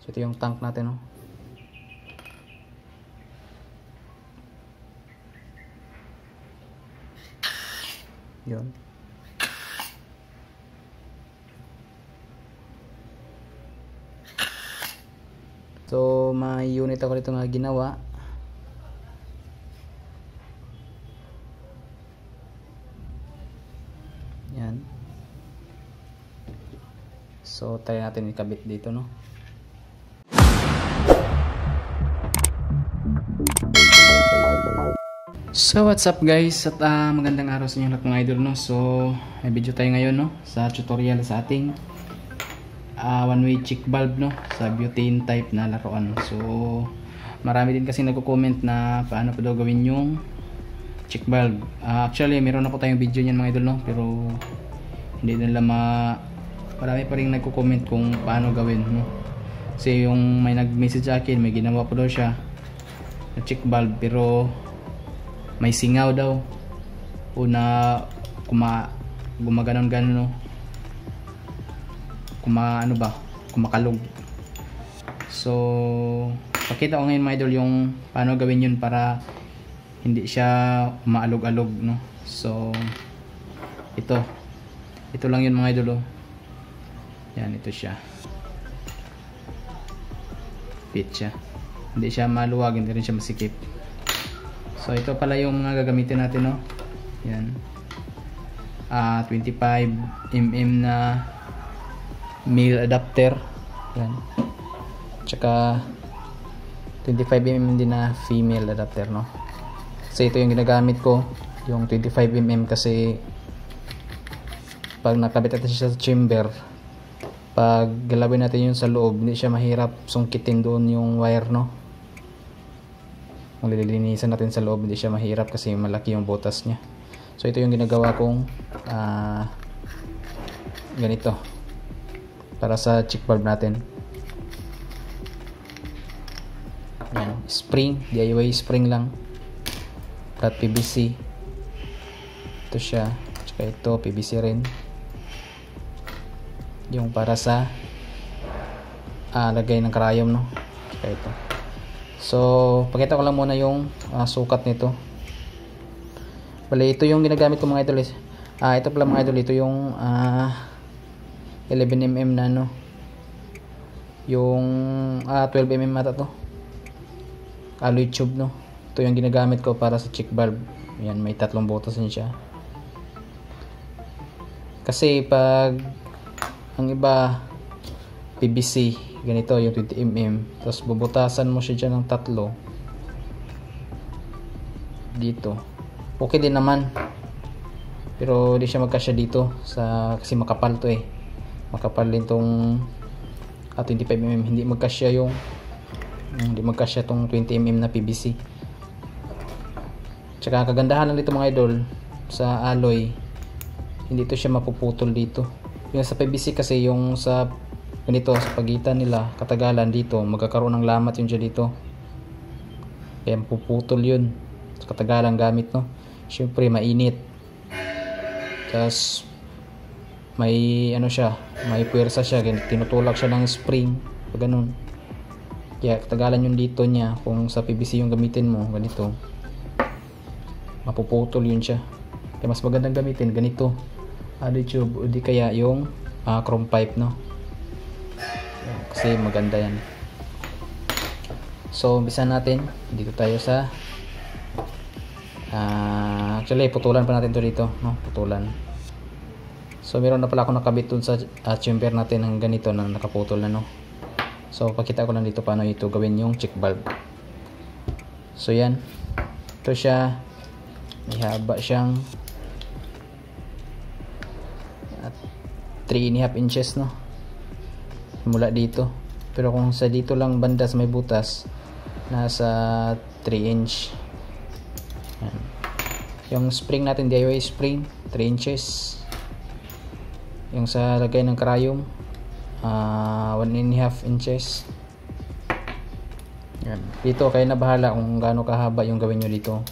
So ito yung tank natin, no. Yun. So may unit ako dito nga ginawa. Yan. So tayo natin ikabit dito, no. So what's up guys, at magandang araw sa inyo lahat mga idol, no. So may video tayo ngayon, no, sa tutorial sa ating one way check valve, no, sa butane type na laruan. So marami din kasi nagko-comment na paano pa daw gawin yung check valve. Actually meron na po tayong video niyan mga idol, no, pero hindi nila marami pa rin nagko-comment kung paano gawin, no. Kasi yung may nag-message sa akin, may ginawa po daw siya na check valve pero may singaw daw o na gumaganon-ganon, no, kumakalog. So pakita ko ngayon mga idol yung paano gawin yun para hindi siya maalog-alog, no. So ito lang yun mga idol, oh. Yan, ito siya, fit siya, hindi siya maluwag, hindi rin siya masikip. So ito pala yung mga gagamitin natin, no. Yan, 25mm na male adapter, yan, tsaka 25mm din na female adapter, no. Kasi ito yung ginagamit ko, yung 25mm, kasi pag nakabit natin siya sa chamber, pag galawin natin yun sa loob, hindi siya mahirap sungkitin doon yung wire, no. Kung lilinisan natin sa loob, hindi siya mahirap kasi malaki yung butas niya. So ito yung ginagawa kong ganito para sa check valve natin. Yan, spring, DIY spring lang, flat PVC. Ito siya, tsaka ito PVC rin, yung para sa lagay ng karayom, no. Tsaka ito. So pakita ko lang muna yung sukat nito. Bale, ito yung ginagamit ko mga idol. Ito pala mga idol, ito yung 11mm na, no, yung 12mm mata to, alloy tube, no. Ito yung ginagamit ko para sa check valve. Yan, may tatlong butas din siya. Kasi pag ang iba PVC, ganito yung 20mm, tapos bubutasan mo siya dyan ng tatlo dito, okay din naman, pero hindi siya magkasya dito kasi makapal to, makapal din tong 25mm, hindi magkasya tong 20mm na PVC. Tsaka kagandahan lang dito mga idol sa alloy, hindi to siya mapuputol dito. Yung sa PVC kasi, yung sa ganito, sa pagitan nila, katagalan dito, magkakaroon ng lamat yun dyan dito, kaya mapuputol yun sa katagalan gamit, no. Syempre mainit, tapos may siya, may puwersa siya, tinutulak siya ng spring, ganun. Kaya katagalan yun dito niya. Kung sa PVC yung gamitin mo, ganito, mapuputol yun siya. Kaya mas magandang gamitin ganito, alloy tube, o di kaya yung chrome pipe, no, kasi maganda yan. So umpisa natin dito tayo sa actually putulan pa natin to dito, no, putulan. So meron na pala ako nakabit dun sa chamber natin ng ganito na nakaputol na, no. So pakita ko lang dito paano ito gawin yung check valve. So yan, ito siya, may haba siyang 3.5 inches, no, mula dito. Pero kung sa dito lang banda sa may butas, nasa 3 inch. Yan. Yung spring natin, DIY spring, 3 inches. Yung sa lagay ng karayom, 1.5 inches. Yan. Dito kayo na bahala kung gaano kahaba yung gawin nyo dito.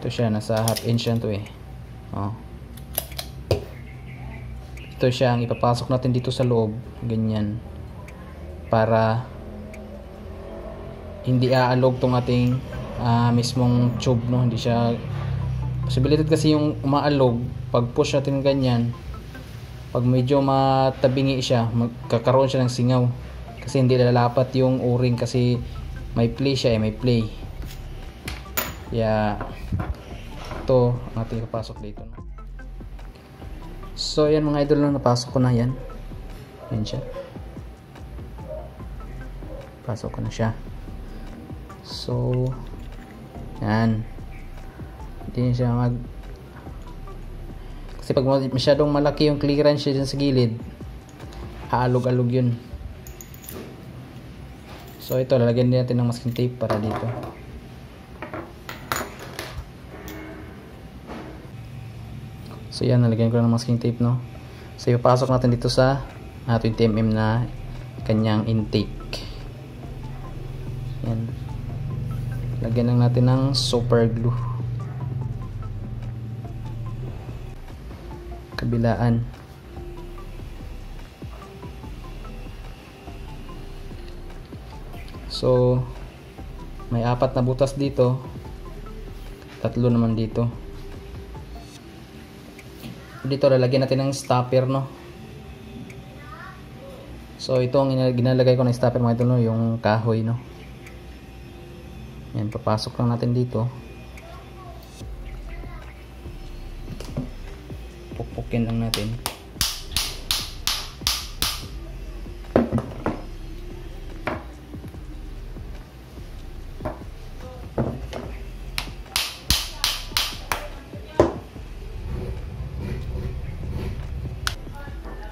Ito siya, nasa half inch yan to, ito siya ang ipapasok natin dito sa loob, ganyan. para hindi aalog tong ating mismong tube, no? Hindi siya posibilidad kasi yung umaalog pag push natin ganyan, pag medyo matabingi siya, magkakaroon siya ng singaw kasi hindi lalapat yung o-ring kasi may play siya, may play. Kaya ito ang ating papasok dito, no? So yan mga idol, no, napasok ko na yan. Yan siya, pasok ko na siya. So yan, hindi siya kasi pag masyadong malaki yung clearance siya dyan sa gilid, aalog-alog yun. So ito, lalagyan din natin ng masking tape para dito. So yan, nalagyan ko ng masking tape, no? So ipapasok natin dito sa 20mm na kanyang intake. Yan, lagyan lang natin ng super glue kabilaan. So may 4 na butas dito, 3 naman dito. Dito lalagyan natin ng stopper, no? So ito ang ginalagay ko ng stopper mga idol, no? Yung kahoy, no? Yan, papasok lang natin dito. Pukpukin lang natin.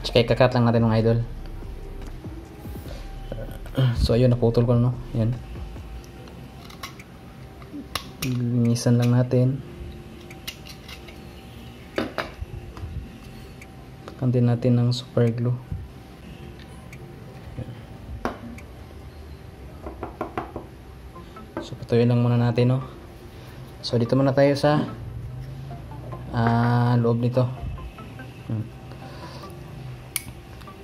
Tsaka ikakat lang natin mga idol. So ayun, naputol ko, no? Yan, linisan lang natin. Kantin natin ng super glue. So patuloy lang muna natin, no? So dito muna tayo sa loob nito.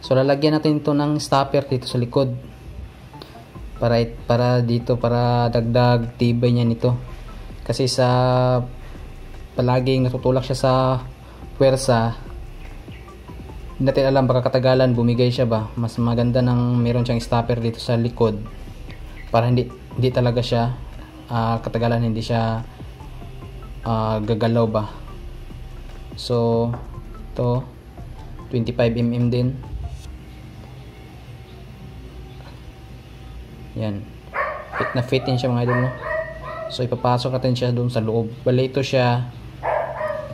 So lalagyan natin ito ng stopper dito sa likod para dito, para dagdag tibay niya nito. Kasi sa palaging natutulak siya sa puwersa, hindi natin alam, baka katagalan bumigay siya ba. Mas maganda nang meron siyang stopper dito sa likod para hindi talaga siya katagalan, hindi siya gagalaw ba. So ito 25mm din. Yan, fit na fit din siya mga idol, no? So ipapasok natin siya doon sa loob. Bale ito siya,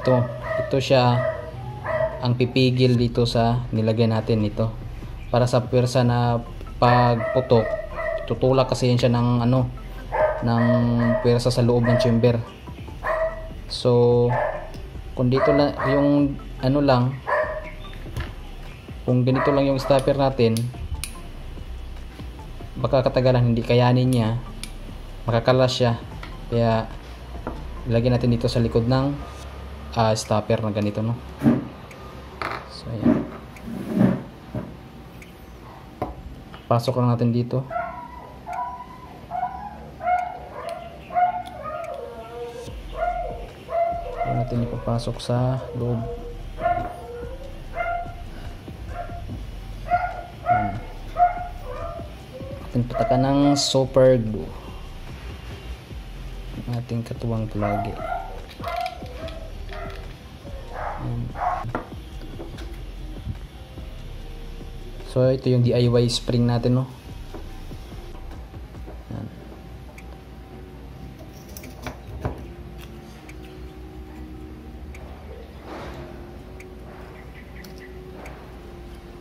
ito siya ang pipigil dito sa nilagay natin nito, para sa pwersa na pagputok, tutulak kasi yan siya ng ng pwersa sa loob ng chamber. So kung dito lang yung kung ganito lang yung stopper natin, baka katagalan hindi kayanin niya, makakalas siya. Kaya ilagay natin dito sa likod ng stopper na ganito, no? So ayan, pasok lang natin dito. Ayan, natin ipapasok sa loob. Patakan ng super glue ang ating katuwang palagi. So ito yung DIY spring natin, no? Yan.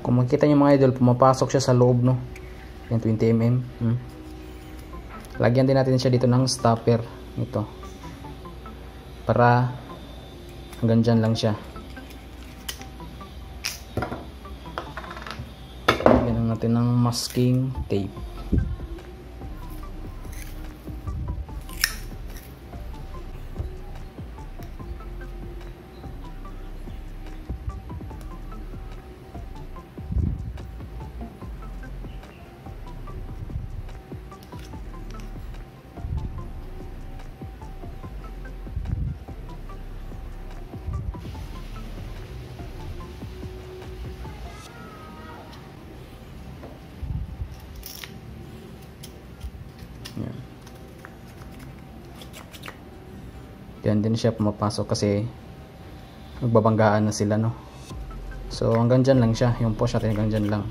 Kung makikita nyo mga idol, pumapasok siya sa loob, no? Yan, 20mm. Lagyan din natin siya dito ng stopper ito, para hanggang dyan lang siya. Lagyan natin ng masking tape. Diyan din siya pumapasok kasi magbabanggaan na sila, no. So hanggang dyan lang siya, yung push natin hanggang dyan lang.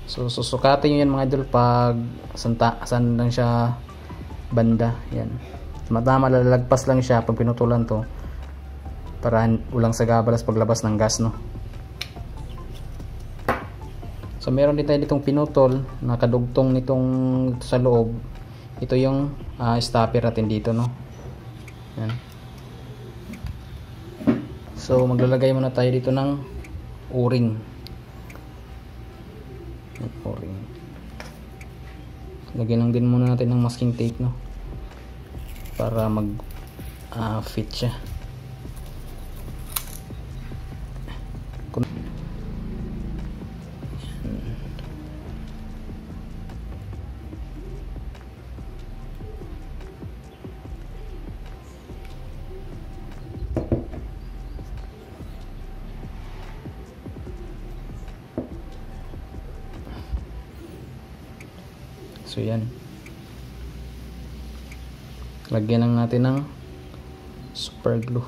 So susukatin nyo yan mga idol pag saan lang siya banda. Yan, tama lalagpas lang siya pag pinutulan to para ulang sagabalas paglabas ng gas, no. So meron din tayo ditong pinutol na kadugtong nitong sa loob. Ito yung stopper natin dito, no. Yan. So maglalagay muna tayo dito ng o-ring. O-ring. Lagyan lang din muna natin ng masking tape, no, para mag fit siya. So yan, lagyan lang natin ng super glue.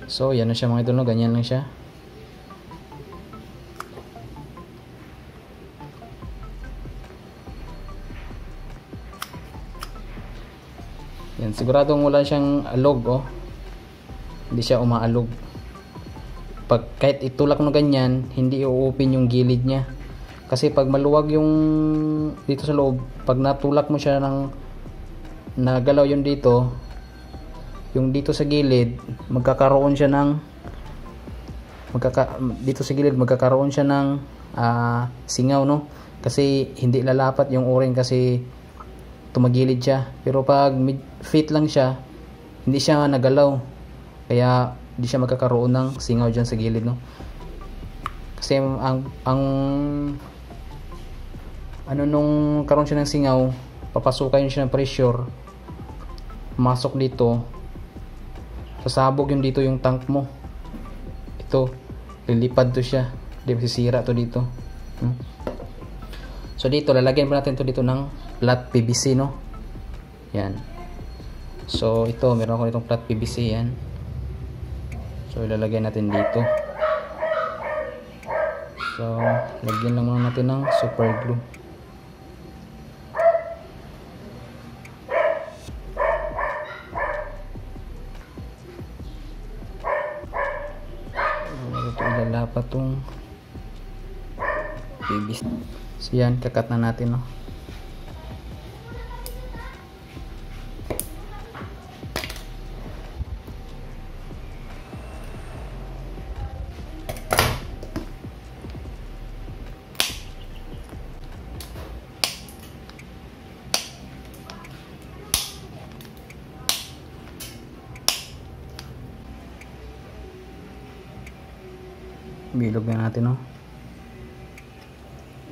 So yan na siya mga idol, no? Ganyan lang siya. Yan, siguradong wala siyang alog, oh. Hindi siya umaalog. Kahit itulak mo ganyan, hindi i-open yung gilid niya. Kasi pag maluwag yung dito sa loob, pag natulak mo siya ng nagalaw yung dito sa gilid, magkakaroon siya ng dito sa gilid magkakaroon siya ng singaw, no? Kasi hindi lalapat yung o-ring kasi tumagilid siya. Pero pag fit lang siya, hindi siya nagalaw, kaya hindi siya magkakaroon ng singaw dyan sa gilid, no. Kasi nung karoon siya ng singaw, papasukan siya ng pressure, masok dito, sasabog yung dito yung tank mo. Ito, lilipad to siya, di masisira to dito. So dito, lalagyan pa natin to dito ng flat PVC, no. Yan. So ito, meron ako itong flat PVC, yan. So ilalagay natin dito. So lagyan lang muna natin ng super glue. Ito ilalapat tong PVC. So yan, kakat na natin, no. Bilog na natin, no,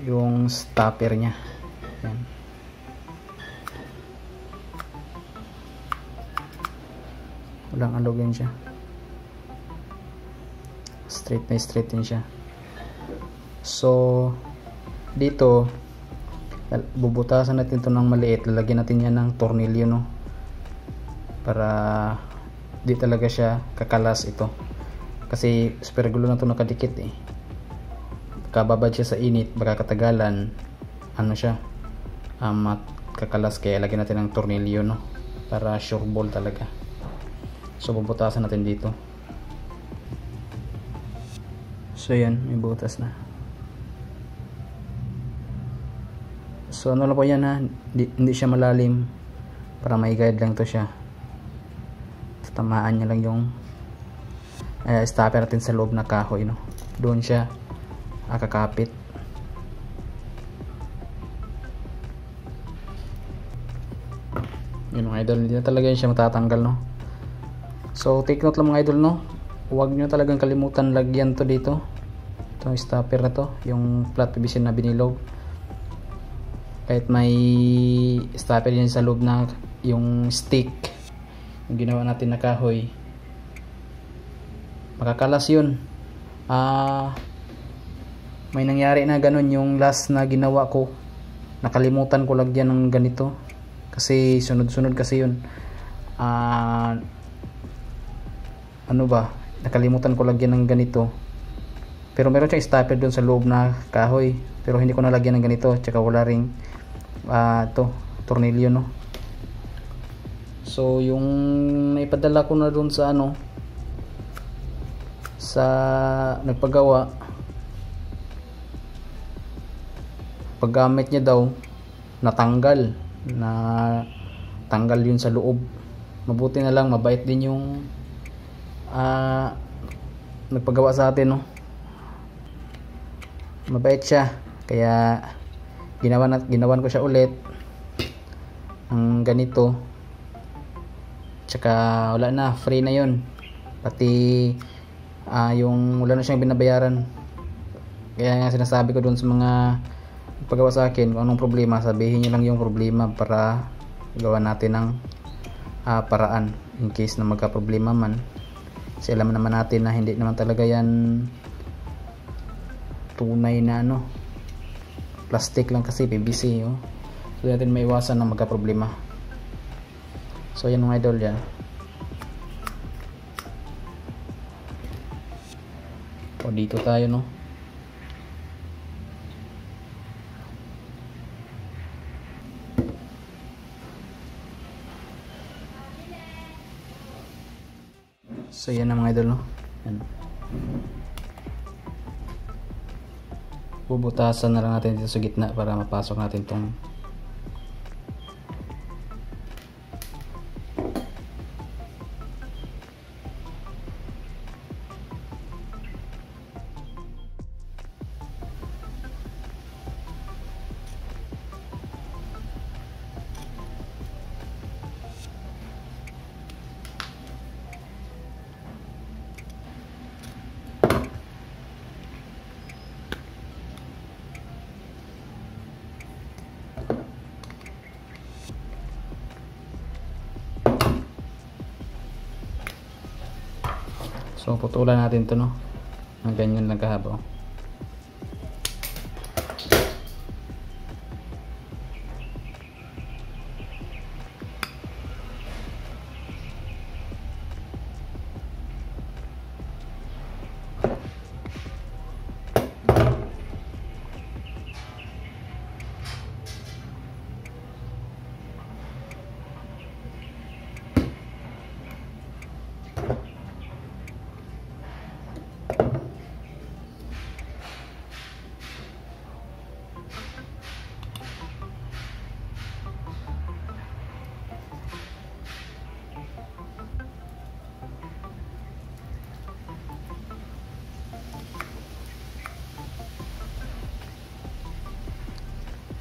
yung stopper nya. Yan. Walang alog yan siya, straight na straight din siya. So dito bubutasan natin to ng maliit, lalagyan natin yan ng tornilyo, no, para di talaga siya kakalas ito. Kasi super glue na ito nakadikit, eh. Kababad siya sa init, baka katagalan siya kakalas, kaya lagyan natin ng tornilyo, no, para sure ball talaga. So bubutasan natin dito. So yan, may butas na. So ano lang po yan, ha, hindi siya malalim, para may guide lang to siya. Tamaan niya lang yung stopper natin sa loob na kahoy, no. Doon siya kakapit. Yun mga idol, hindi na talaga yun siya matatanggal, no. So take note lang mga idol, no, huwag nyo talagang kalimutan lagyan to dito, itong stopper na to, yung flat PVC na binilog. Kahit may stopper yan sa loob na yung stick, yung ginawa natin na kahoy, makakalas yun. May nangyari na ganun yung last na ginawa ko, nakalimutan ko lagyan ng ganito kasi sunod-sunod kasi yun. Ano ba, nakalimutan ko lagyan ng ganito, pero meron siyang stopper doon sa loob na kahoy, pero hindi ko nalagyan ng ganito, tsaka wala ring tornilyo, no. So yung naipadala ko na doon sa sa nagpagawa, paggamit niya daw natanggal yun sa loob. Mabuti na lang, mabait din yung nagpagawa sa atin, no. Mabait siya, kaya ginawan ko siya ulit ang ganito, tsaka wala na, free na yun, pati yung wala na siyang binabayaran. Kaya nga sinasabi ko dun sa mga paggawa sa akin, kung anong problema, sabihin nyo lang yung problema para gawa natin ng paraan in case na magka problema man. Kasi alam naman natin na hindi naman talaga yan tunay na plastic lang, kasi PVC, oh. So natin may iwasan na magka problema. So yan mga idol, yan. O dito tayo, no. So yan na mga idol, no. Yan. Bubutasan na lang natin dito sa gitna para mapasok natin tong so putulan natin to, no, ng ganyan lang kahaba.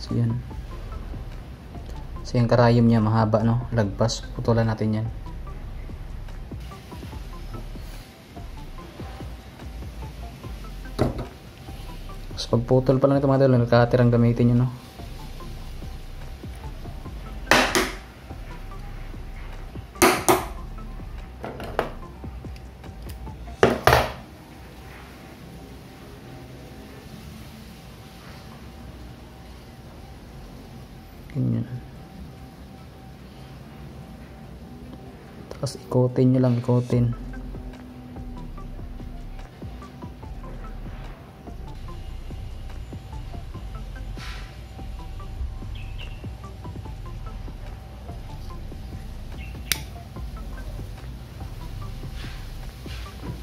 So yan. So yung karayom niya mahaba, no, lagpas, putulan natin yan. So pagputol pa lang ito mga idol, nagkakatirang gamitin nyo, no. Ganyan. Tapos ikotin nyo lang, ikotin.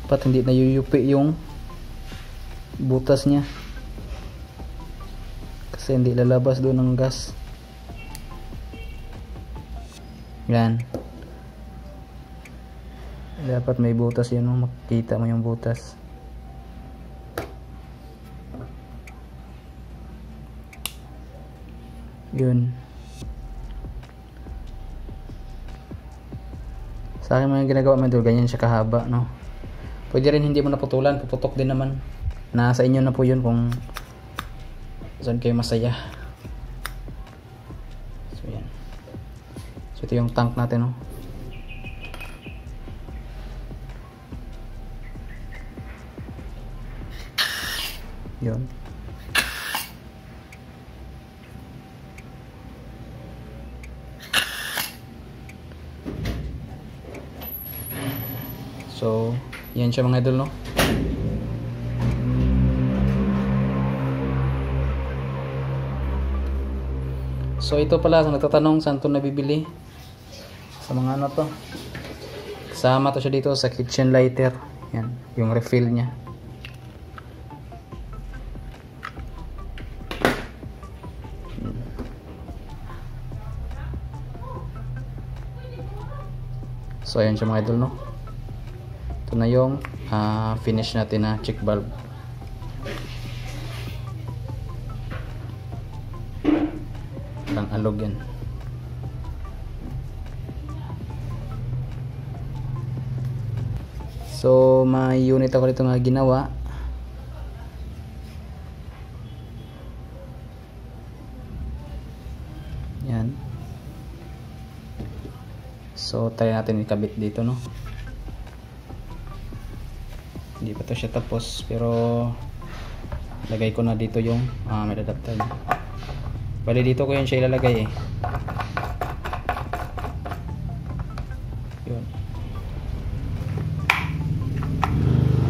Dapat hindi na yuyupi yung butas niya, kasi hindi lalabas doon ng gas. Yan. Dapat may butas yun, makikita mo yung butas. Yun. Sa akin mga ginagawa mo doon, ganyan siya kahaba, no. Pwede rin hindi mo naputulan, puputok din naman. Nasa inyo na po yun kung saan kayo masaya. So yan. So ito yung tank natin, no. Yun. So, yan siya mga idol, no? So, ito pala, sa nagtatanong saan ito nabibili, sa mga ano to, kasama to siya dito sa kitchen lighter. Yan, yung refill niya. So, ayan siya mga idol, no? Ito na yung finish natin na check valve. Parang alog yan. So, may unit ako dito nga ginawa. Yan. So, tayo natin ikabit dito, no? Hindi pa to siya tapos, pero lagay ko na dito yung may adapter. Bali dito ko yan siya ilalagay eh. Yun.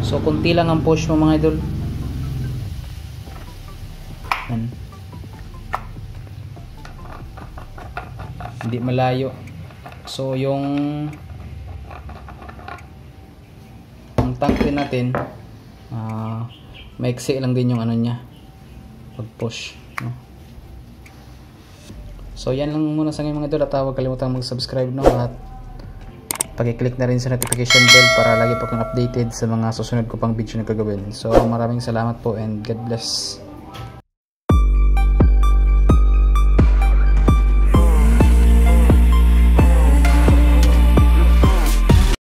So, kunti lang ang push mo mga idol. Yan. Hindi malayo. So, yung tank din natin, maiksi lang din yung ano niya pag push, no? So, yan lang muna sa ngayon mga idol. At huwag kalimutan mag-subscribe, no? At pag-click na rin sa notification bell para lagi po kang updated sa mga susunod ko pang video na gagawin. So, maraming salamat po and God bless.